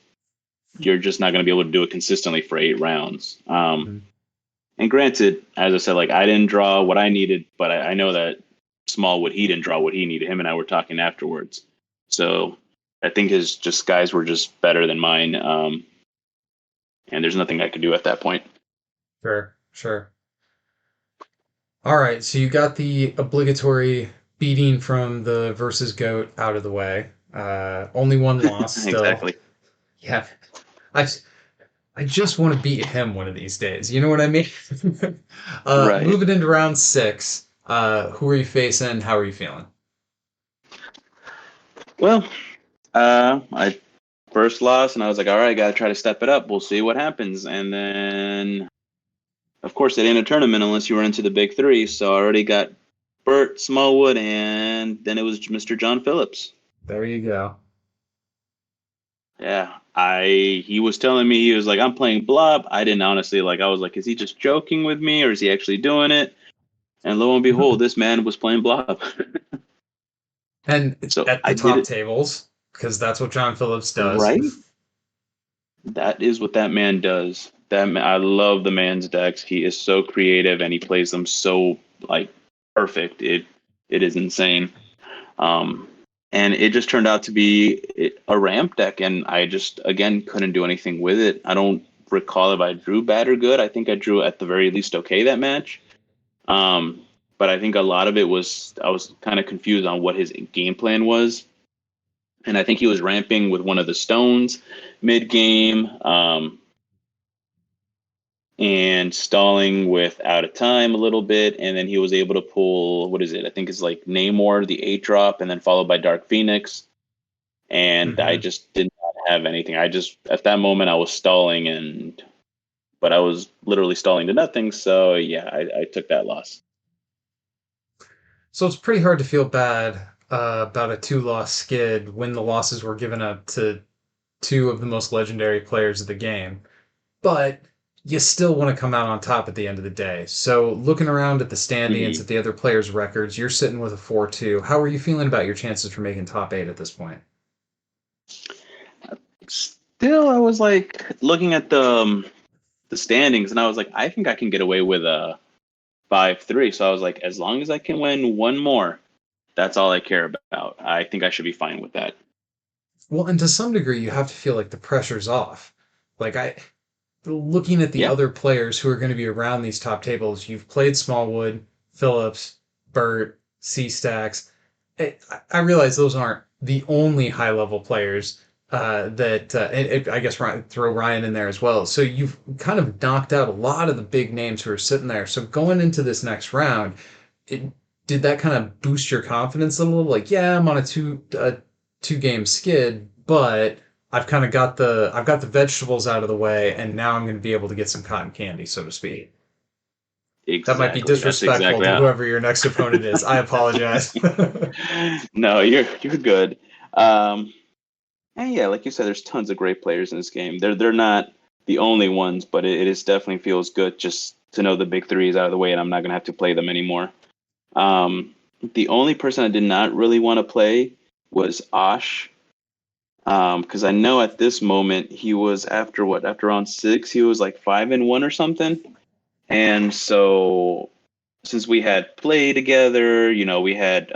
you're just not going to be able to do it consistently for 8 rounds. And granted, as I said, like I didn't draw what I needed, but I know that Smallwood he didn't draw what he needed. Him and I were talking afterwards, so I think his just guys were just better than mine. And there's nothing I could do at that point. Sure, sure. All right, so you got the obligatory beating from the versus goat out of the way. Only one loss still. Exactly. Yeah, I I just want to beat him one of these days. You know what I mean? Right. Moving into round six. Who are you facing? How are you feeling? Well, I first lost, and I was like, all right, got to try to step it up. We'll see what happens. And then, of course, it ain't a tournament unless you were into the big three. So I already got Bert Smallwood, and then it was Mr. John Phillips. There you go. Yeah, he was telling me, he was like, I'm playing Blob. I didn't honestly, like, I was like, is he just joking with me or is he actually doing it? And lo and behold, this man was playing Blob. And So at the I did top it tables, because that's what John Phillips does. right. That is what that man does. I love the man's decks. He is so creative and he plays them so like perfect. It is insane. Um, and it just turned out to be a ramp deck, and I just again couldn't do anything with it. I don't recall if I drew bad or good. I think I drew at the very least okay that match. Um, but I think a lot of it was I was kind of confused on what his game plan was, and I think he was ramping with one of the stones mid game. And stalling with out of time a little bit, and then he was able to pull what is it? I think it's like Namor, the 8-drop, and then followed by Dark Phoenix. And I Hmm. just did not have anything. I just at that moment I was stalling, but I was literally stalling to nothing. So yeah, I took that loss. So it's pretty hard to feel bad about a two-loss skid when the losses were given up to two of the most legendary players of the game. But you still want to come out on top at the end of the day. So looking around at the standings, Mhm. at the other players' records, you're sitting with a 4-2. How are you feeling about your chances for making top eight at this point? Still, I was like looking at the standings, and I was like, I think I can get away with a 5-3. So I was like, as long as I can win one more, that's all I care about. I think I should be fine with that. Well, and to some degree, you have to feel like the pressure's off. Like looking at the Yeah, other players who are going to be around these top tables, you've played Smallwood, Phillips, Burt, C Stacks. I realize those aren't the only high level players that I guess throw Ryan in there as well. So you've kind of knocked out a lot of the big names who are sitting there. So going into this next round, it, did that kind of boost your confidence a little? Like, yeah, I'm on a two game skid, but I've got the vegetables out of the way, and now I'm going to be able to get some cotton candy, so to speak. That might be exactly. That's disrespectful exactly to how. whoever your next opponent is. I apologize. No, you're good. Um, and yeah, like you said, there's tons of great players in this game. They're not the only ones, but it is definitely feels good just to know the big three is out of the way, and I'm not gonna have to play them anymore. Um, the only person I did not really want to play was Osh. Because I know at this moment he was after what? After round six, he was like 5-1 or something. And so since we had played together, we had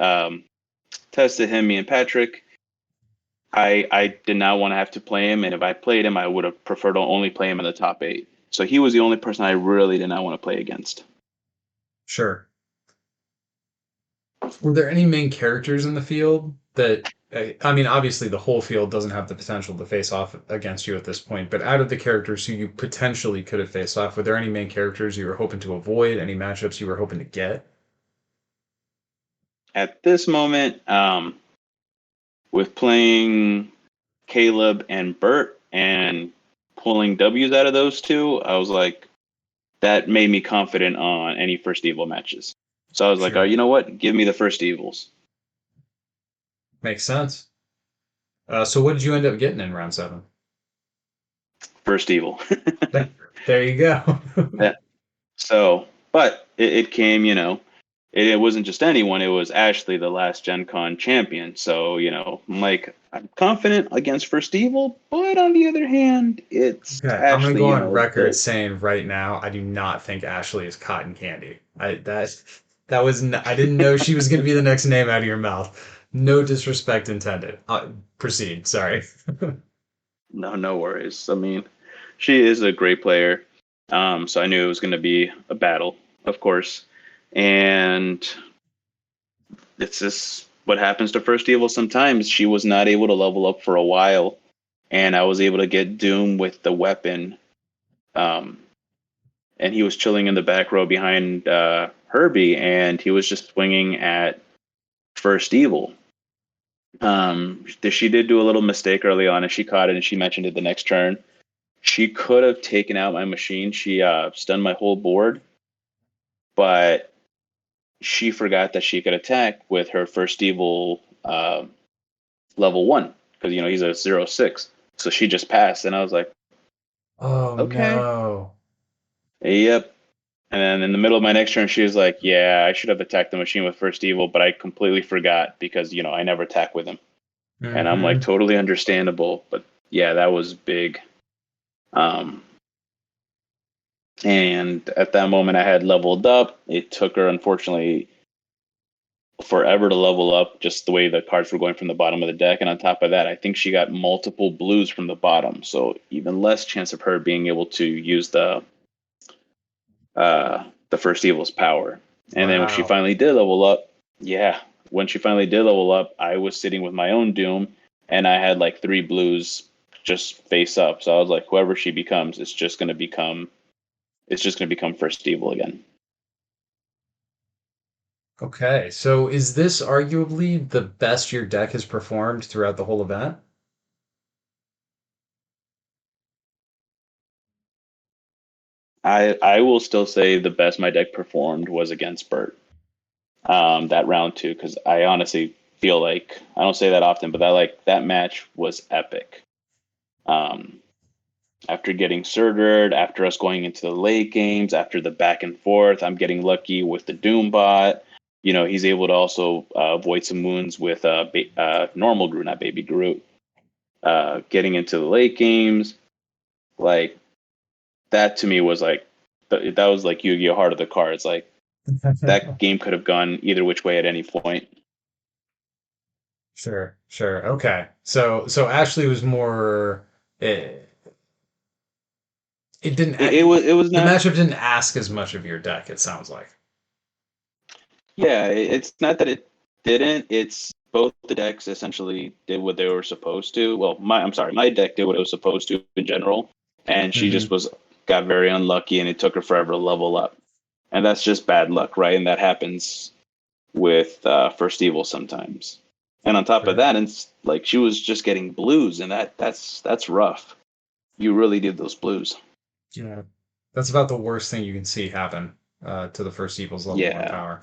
tested him, me and Patrick. I did not want to have to play him, and if I played him, I would have preferred to only play him in the top eight. So he was the only person I really did not want to play against. Sure. Were there any main characters in the field that I mean, obviously the whole field doesn't have the potential to face off against you at this point, but out of the characters who you potentially could have faced off, were there any main characters you were hoping to avoid, any matchups you were hoping to get? At this moment, with playing Caleb and Bert and pulling W's out of those two, I was like, that made me confident on any first evil matches. So I was like, oh, Sure. you know what? Give me the first evils. Makes sense. So what did you end up getting in round seven? First evil. There you go. Yeah. So, but it came, it wasn't just anyone. It was Ashley, the last Gen Con champion. So, I'm like, I'm confident against First Evil, but on the other hand, it's Okay, I'm gonna Ashley, go on record the saying right now I do not think Ashley is cotton candy. That was I didn't know she was gonna be the next name out of your mouth. No disrespect intended. Proceed. Sorry. no worries. I mean, she is a great player. So I knew it was going to be a battle, of course. And it's just what happens to First Evil sometimes. She was not able to level up for a while, and I was able to get Doom with the weapon. Um, and he was chilling in the back row behind Herbie, and he was just swinging at First Evil. She did do a little mistake early on, and she caught it, and she mentioned it the next turn. She could have taken out my machine. She stunned my whole board, but she forgot that she could attack with her First Evil level 1 because he's a 0/6. So she just passed, and I was like, Oh okay, no. yep. And then in the middle of my next turn, she was like, yeah, I should have attacked the machine with first evil, but I completely forgot because, I never attack with him. And I'm like, Mm-hmm. totally understandable. But yeah, that was big. Um, and at that moment, I had leveled up. It took her, unfortunately, forever to level up, just the way the cards were going from the bottom of the deck. And on top of that, I think she got multiple blues from the bottom. So even less chance of her being able to use the first evil's power. And then when she Wow. finally did level up, yeah, when she finally did level up, I was sitting with my own doom, and I had like three blues just face up. So I was like, whoever she becomes, it's just gonna become first evil again. Okay, so is this arguably the best your deck has performed throughout the whole event? I will still say the best my deck performed was against Bert. That round two, because I honestly feel like I don't say that often, but that match was epic. Um, After getting surgered, after us going into the late games, after the back and forth, I'm getting lucky with the Doom bot. He's able to also avoid some wounds with normal Groot, not Baby Groot. Getting into the late games, like that to me was like that was like Yu-Gi-Oh! Heart of the Cards. Like that game could have gone either which way at any point. Sure, sure. Okay. So Ashley was more it, it didn't It was the not. matchup didn't ask as much of your deck, it sounds like. Yeah, it's not that it didn't. It's both the decks essentially did what they were supposed to. Well, I'm sorry, my deck did what it was supposed to in general, and she just Hmm. got very unlucky, and it took her forever to level up, and that's just bad luck, right? And that happens with First Evil sometimes. And on top of Sure. that, it's like she was just getting blues, and that's rough. You really did those blues. Yeah. That's about the worst thing you can see happen to the first evil's level one Yeah, power.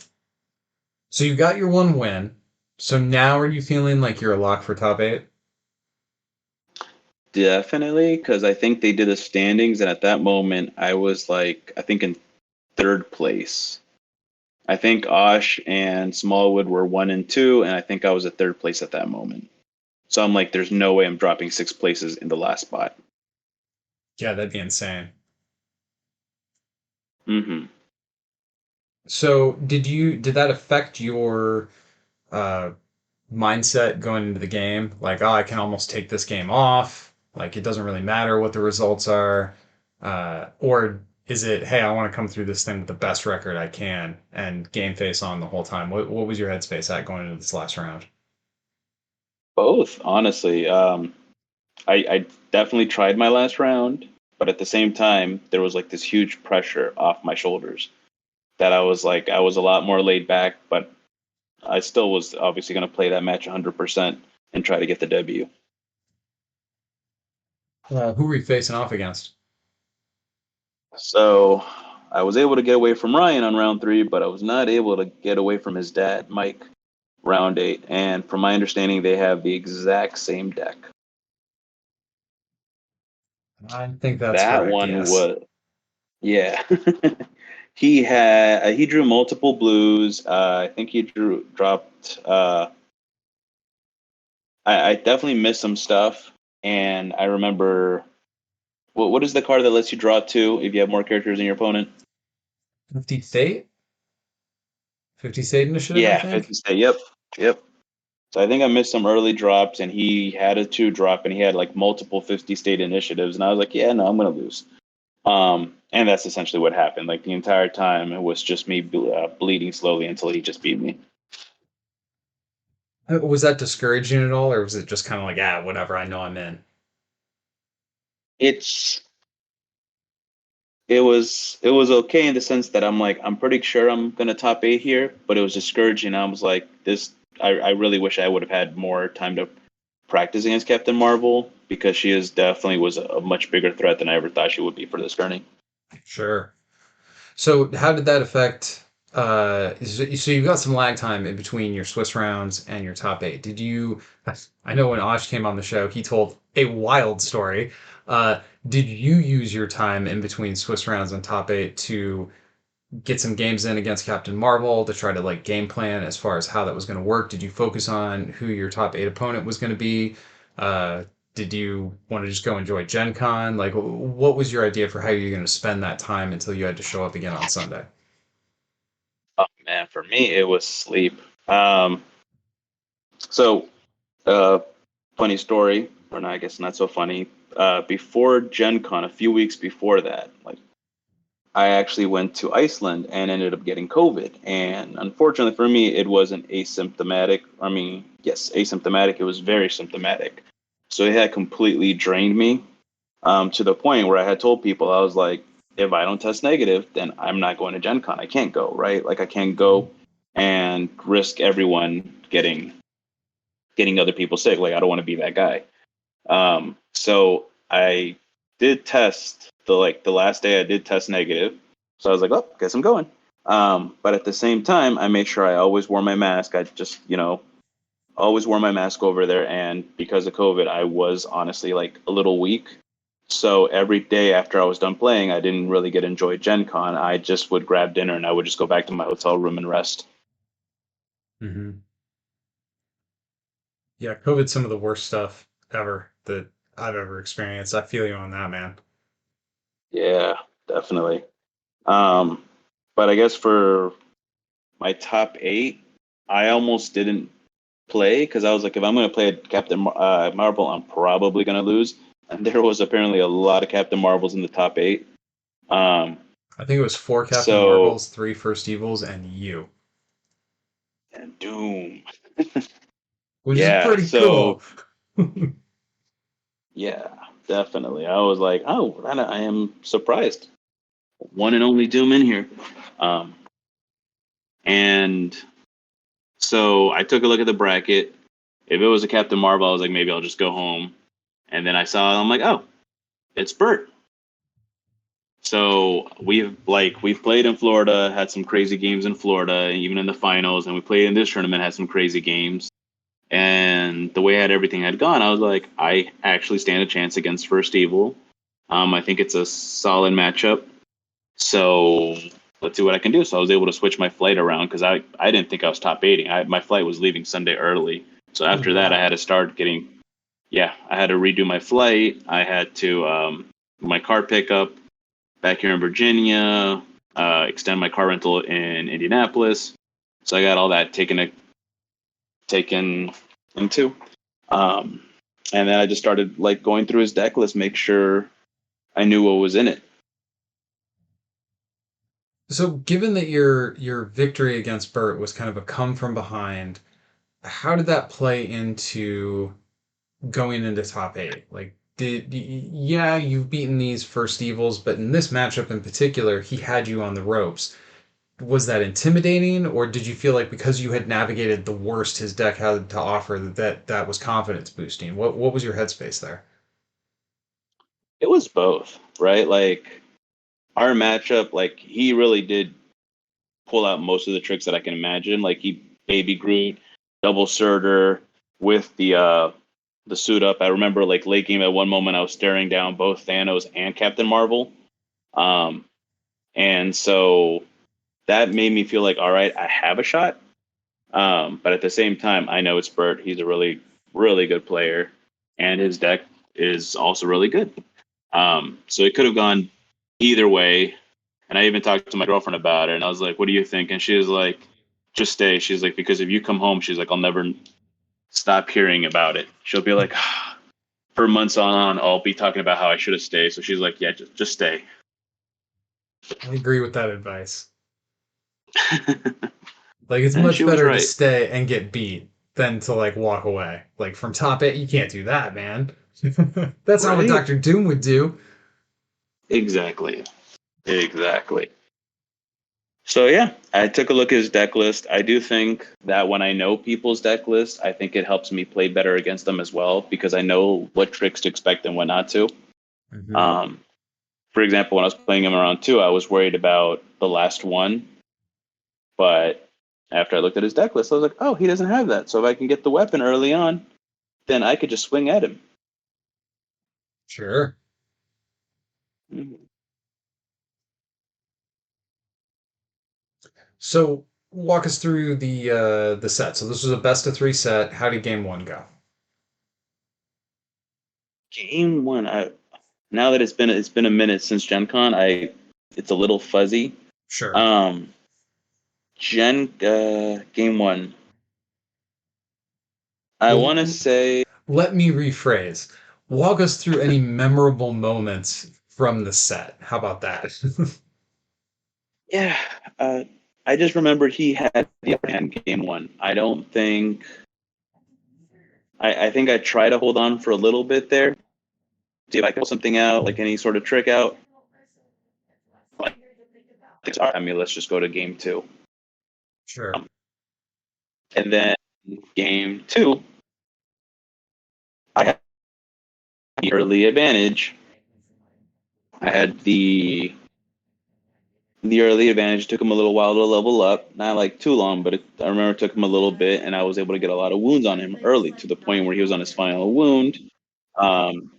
So you got your one win. So now are you feeling like you're a lock for top eight? definitely, because I think they did the standings, and at that moment, I was like, I think in third place. I think Osh and Smallwood were one and two, and I think I was at third place at that moment. So I'm like, there's no way I'm dropping six places in the last spot. Yeah, that'd be insane. Hmm. So did that affect your uh mindset going into the game? Like, oh, I can almost take this game off. Like, it doesn't really matter what the results are. Or is it, hey, I want to come through this thing with the best record I can and game face on the whole time? What was your headspace at going into this last round? Both, honestly. I definitely tried my last round, but at the same time, there was like this huge pressure off my shoulders that I was like, I was a lot more laid back, but I still was obviously going to play that match 100% and try to get the W. Who were you facing off against? So I was able to get away from Ryan on round three, but I was not able to get away from his dad, Mike, round eight. And from my understanding, they have the exact same deck. I think that's That correct, one yes. was, yeah. He drew multiple blues. I think he dropped. I definitely missed some stuff, and I remember what is the card that lets you draw two if you have more characters than your opponent? 50 State? 50 State Initiative, I Yeah, think. 50 state. Yep, yep. So I think I missed some early drops, and he had a two drop, and he had like multiple 50 state initiatives, and I was like, yeah, no, I'm gonna lose. And that's essentially what happened. Like the entire time, it was just me bleeding slowly until he just beat me. Was that discouraging at all, or was it just kind of like, ah, whatever, I know I'm in? It's it was okay in the sense that I'm like I'm pretty sure I'm gonna top eight here, but it was discouraging. I was like this. I really wish I would have had more time to practice against Captain Marvel because she is definitely was a much bigger threat than I ever thought she would be for this tourney. Sure. So how did that affect? So you've got some lag time in between your Swiss rounds and your top eight. Did you? I know when Osh came on the show, he told a wild story. Did you use your time in between Swiss rounds and top eight to get some games in against Captain Marvel to try to like game plan as far as how that was going to work? Did you focus on who your top eight opponent was going to be? Uh, did you want to just go enjoy Gen Con? Like, what was your idea for how you're going to spend that time until you had to show up again on Sunday? Oh man, for me it was sleep. So uh, funny story, or not, I guess not so funny. Before Gen Con, a few weeks before that, like I actually went to Iceland and ended up getting COVID. And unfortunately for me, it wasn't asymptomatic. I mean, yes, asymptomatic. It was very symptomatic. So it had completely drained me to the point where I had told people, I was like, if I don't test negative, then I'm not going to Gen Con. I can't go, right? Like I can't go and risk everyone getting other people sick. Like I don't want to be that guy. So I did test the last day I did test negative. So I was like, oh, guess I'm going. But at the same time, I made sure I always wore my mask. I just, always wore my mask over there. And because of COVID, I was honestly like a little weak. So every day after I was done playing, I didn't really get to enjoy Gen Con. I just would grab dinner and I would just go back to my hotel room and rest. Mm-hmm. Yeah, COVID's some of the worst stuff ever that I've ever experienced. I feel you on that, man. Yeah, definitely. Um, but I guess for my top eight, I almost didn't play because I was like, if I'm going to play Marvel, I'm probably going to lose. And there was apparently a lot of Captain Marvels in the top eight. Um, I think it was four Captain so Marvels, three First Evils, and you, and Doom, which is yeah. pretty cool. Yeah, definitely. I was like, oh, I am surprised. One and only Doom in here. Um, and so I took a look at the bracket. If it was a Captain Marvel, I was like, maybe I'll just go home. And then I saw, I'm like, oh, it's Bert. So we've played in Florida, had some crazy games in Florida, even in the finals, and we played in this tournament, had some crazy games. And the way had everything had gone, I was like, I actually stand a chance against First Evil. I think it's a solid matchup. So let's see what I can do. So I was able to switch my flight around because I didn't think I was top eighting. My flight was leaving Sunday early. So Oh after that, I had wow. to start getting, yeah, I had to redo my flight. I had to my car pickup back here in Virginia, extend my car rental in Indianapolis. So I got all that taken into. Um, and then I just started like going through his deck list, make sure I knew what was in it. So, given that your victory against Burt was kind of a come from behind, how did that play into going into top eight? Like, yeah, you've beaten these First Evils, but in this matchup in particular, he had you on the ropes. Was that intimidating, or did you feel like because you had navigated the worst his deck had to offer that was confidence boosting? What was your headspace there? It was both, right? Like our matchup, like he really did pull out most of the tricks that I can imagine. Like he baby Groot, double Surtur with the suit up. I remember like late game at one moment I was staring down both Thanos and Captain Marvel. Um, and so that made me feel like, all right, I have a shot. But at the same time, I know it's Bert. He's a really, really good player, and his deck is also really good. So it could have gone either way. And I even talked to my girlfriend about it, and I was like, "What do you think?" And she was like, "Just stay." She's like, "Because if you come home, she's like, I'll never stop hearing about it." She'll be like, for months on, I'll be talking about how I should have stayed. So she's like, "Yeah, just stay." I agree with that advice. Like, it's She much was better to right. stay and get beat than to like walk away. Like from top eight, you can't do that, man. That's not what Right? Doctor Doom would do. Exactly. Exactly. So yeah, I took a look at his deck list. I do think that when I know people's deck list, I think it helps me play better against them as well because I know what tricks to expect and what not to. Mm-hmm. Um, for example, when I was playing him around two, I was worried about the last one. But after I looked at his deck list, I was like, oh, he doesn't have that. So if I can get the weapon early on, then I could just swing at him. Sure. Mhm. So walk us through the set. So this was a best of three set. How did game one go? Game one, now that it's been a minute since Gen Con, it's a little fuzzy. Sure. Um, game one, I Well, want to say, let me rephrase. Walk us through any memorable moments from the set. How about that? yeah, uh, I just remember he had the upper hand game one. I think I tried to hold on for a little bit there, see if I could pull something out, like any sort of trick out. Like, I mean, let's just go to game two. Sure. Um, and then game two, I had the early advantage. I had the early advantage. Took him a little while to level up, not like too long, but I remember it took him a little bit, and I was able to get a lot of wounds on him early to the point where he was on his final wound. Um,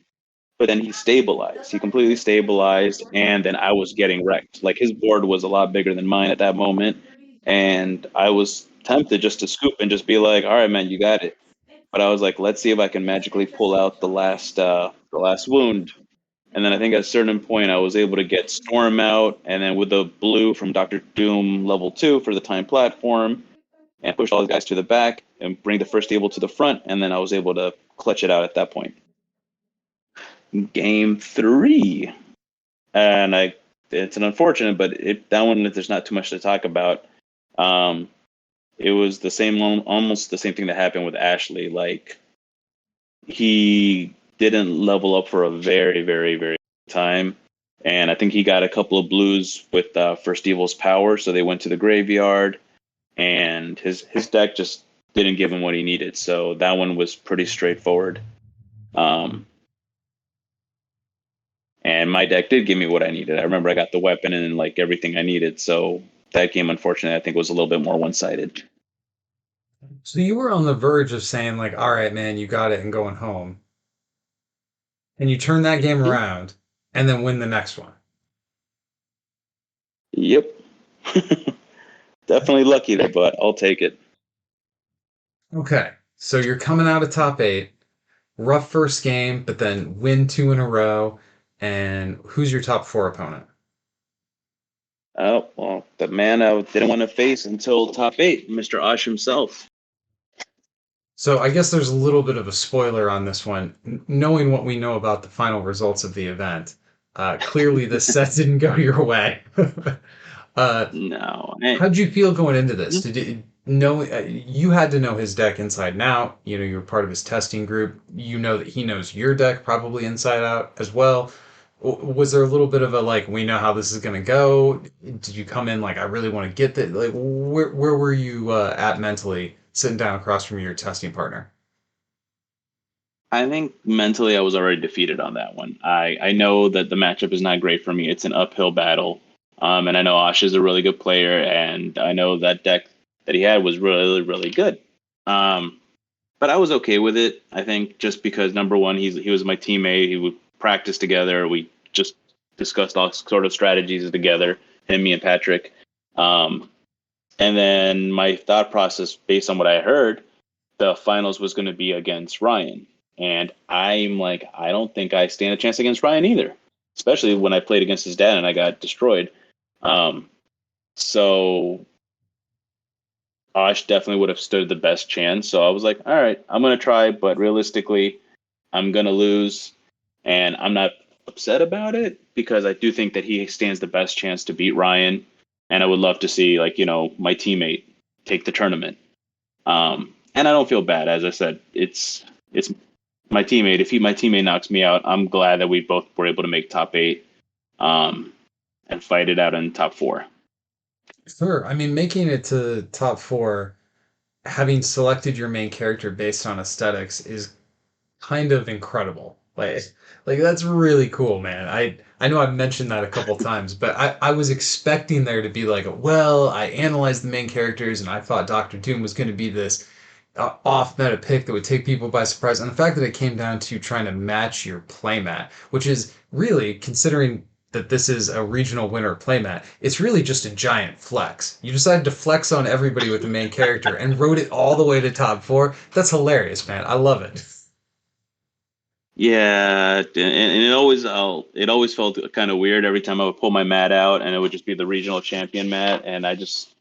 but then he stabilized. He completely stabilized, and then I was getting wrecked. Like his board was a lot bigger than mine at that moment, and I was tempted just to scoop and just be like, "All right, man, you got it." But I was like, "Let's see if I can magically pull out the last wound." And then I think at a certain point, I was able to get Storm out, and then with the blue from Doctor Doom level 2 for the time platform, and push all the guys to the back and bring the first table to the front, and then I was able to clutch it out at that point. Game three, and it's an unfortunate, but that one there's not too much to talk about. Um, it was the same, almost the same thing that happened with Ashley. Like he didn't level up for a very, very, very long time. And I think he got a couple of blues with First Evil's power, so they went to the graveyard, and his deck just didn't give him what he needed. So that one was pretty straightforward. Um, and my deck did give me what I needed. I remember I got the weapon and like everything I needed. So that game, unfortunately, I think was a little bit more one sided. So you were on the verge of saying like, "All right, man, you got it," and going home, and you turn that game around, and then win the next one. Yep. Definitely lucky there, but I'll take it. Okay, so you're coming out of top eight, rough first game, but then win two in a row. And who's your top four opponent? Oh, well, the man I didn't want to face until top eight, Mr. Osh himself. So I guess there's a little bit of a spoiler on this one. Knowing what we know about the final results of the event, clearly the set didn't go your way. uh, No. how'd you feel going into this? Did you know you had to know his deck inside and out? You know, you were part of his testing group. You know that he knows your deck probably inside out as well. Was there a little bit of a like, we know how this is going to go? Did you come in like, I really want to get that? Like, where were you at mentally sitting down across from your testing partner? I think mentally I was already defeated on that one. I know that the matchup is not great for me. It's an uphill battle. And I know Ash is a really good player, and I know that deck that he had was really, really good. Um, but I was okay with it. I think just because number one, he was my teammate. He would practice together. We just discussed all sort of strategies together, him, me, and Patrick. Um, and then my thought process, based on what I heard, the finals was going to be against Ryan. And I'm like, I don't think I stand a chance against Ryan either, especially when I played against his dad and I got destroyed. Um, so Osh definitely would have stood the best chance. So I was like, all right, I'm going to try, but realistically, I'm going to lose. And I'm not upset about it because I do think that he stands the best chance to beat Ryan. And I would love to see, like, my teammate take the tournament. And I don't feel bad. As I said, it's my teammate. If my teammate knocks me out, I'm glad that we both were able to make top eight, um, and fight it out in top four. Sure. I mean, making it to top four, having selected your main character based on aesthetics is kind of incredible. Like, like that's really cool, man. I know I've mentioned that a couple times, but I was expecting there to be like, well, I analyzed the main characters and I thought Doctor Doom was going to be this off meta pick that would take people by surprise. And the fact that it came down to trying to match your playmat, which is really, considering that this is a regional winner playmat, it's really just a giant flex. You decided to flex on everybody with the main character and wrote it all the way to top four. That's hilarious, man. I love it. Yeah, and it always felt kind of weird every time I would pull my mat out, and it would just be the regional champion mat, and I just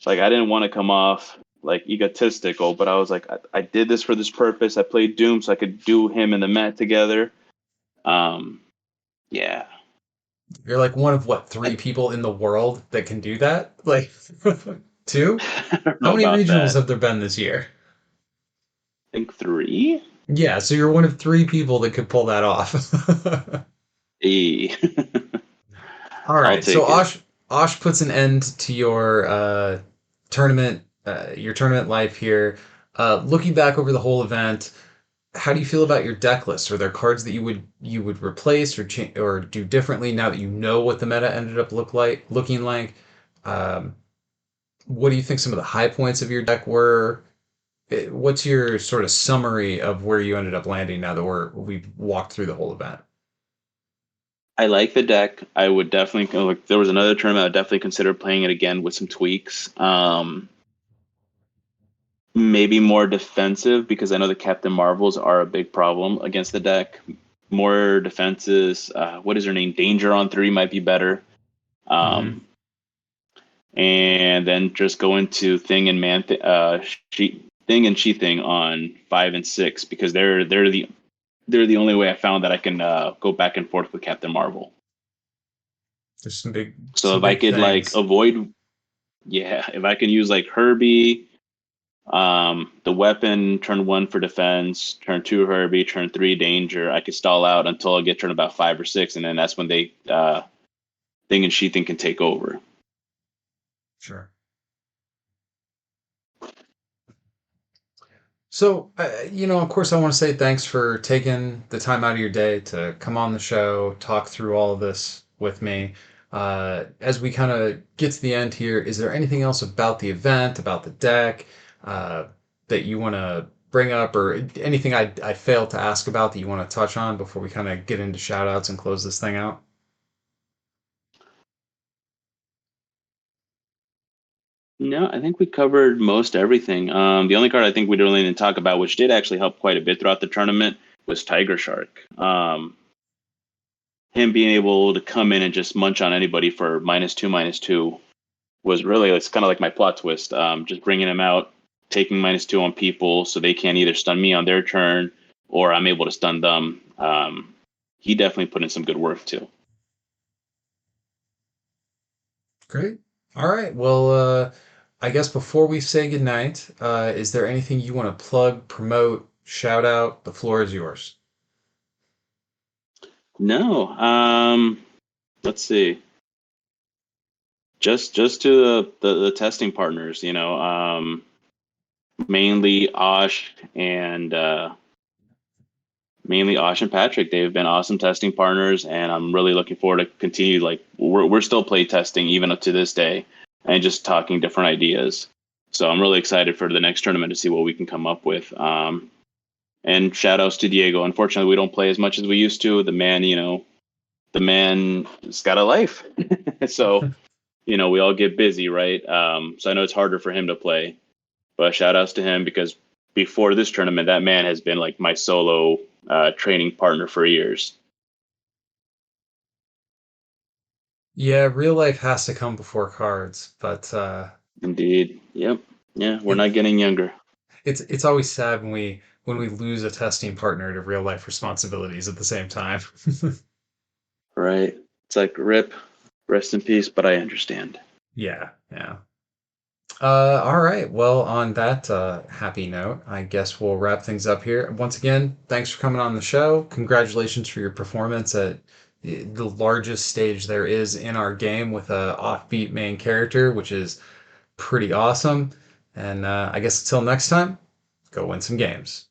like I didn't want to come off like egotistical, but I was like I did this for this purpose. I played Doom so I could do him and the mat together. Um, yeah, You're like one of what, I, three people in the world that can do that? Like, two? I don't How know many about regionals that. have there been this year? I think three. Yeah, so you're one of three people that could pull that off. E. All I'll right, so take it. Osh puts an end to your tournament life here. Looking back over the whole event, how do you feel about your deck list? Are there cards that you would replace or or do differently now that you know what the meta ended up looking like? Um, what do you think some of the high points of your deck were? What's your sort of summary of where you ended up landing now that we've walked through the whole event? I like the deck. I would definitely like. There was another tournament. I would definitely consider playing it again with some tweaks. Maybe more defensive because I know the Captain Marvels are a big problem against the deck. More defenses. What is her name? Danger on three might be better. Hmm. Um, and then just go into Thing and She Thing on 5 and 6 because they're the only way I found that I can go back and forth with Captain Marvel. There's So some if I big could like things. avoid, yeah, if I can use like Herbie, the weapon, turn one for defense, turn two Herbie, turn three danger. I could stall out until I get turn about 5 or 6, and then that's when they Thing and She Thing can take over. Sure. So, of course, I want to say thanks for taking the time out of your day to come on the show, talk through all of this with me. As we kind of get to the end here, is there anything else about the event, about the deck, uh, that you want to bring up, or anything I failed to ask about that you want to touch on before we kind of get into shout outs and close this thing out? No, I think we covered most everything. The only card I think we really didn't talk about, which did actually help quite a bit throughout the tournament, was Tiger Shark. Him being able to come in and just munch on anybody for -2/-2 was really, it's kind of like my plot twist. Just bringing him out, taking -2 on people so they can't either stun me on their turn or I'm able to stun them. He definitely put in some good work too. Great. All right. Well, I guess before we say goodnight, is there anything you want to plug, promote, shout out? The floor is yours. No, let's see. Just to the testing partners, mainly Osh and Patrick. They've been awesome testing partners, and I'm really looking forward to continue. Like we're still play testing even up to this day, and just talking different ideas. So I'm really excited for the next tournament to see what we can come up with. And shout outs to Diego. Unfortunately, we don't play as much as we used to. The man's got a life, so we all get busy, right? So I know it's harder for him to play, but shout outs to him because before this tournament, that man has been like my solo training partner for years. Yeah, real life has to come before cards, but Indeed. Yep. Yeah, we're it not getting younger. it's always sad when we lose a testing partner to real life responsibilities at the same time. Right. It's like rip, rest in peace, but I understand. Yeah, yeah. All right. Well, on that happy note, I guess we'll wrap things up here. Once again, thanks for coming on the show. Congratulations for your performance at the largest stage there is in our game with a offbeat main character, which is pretty awesome. And I guess until next time, go win some games.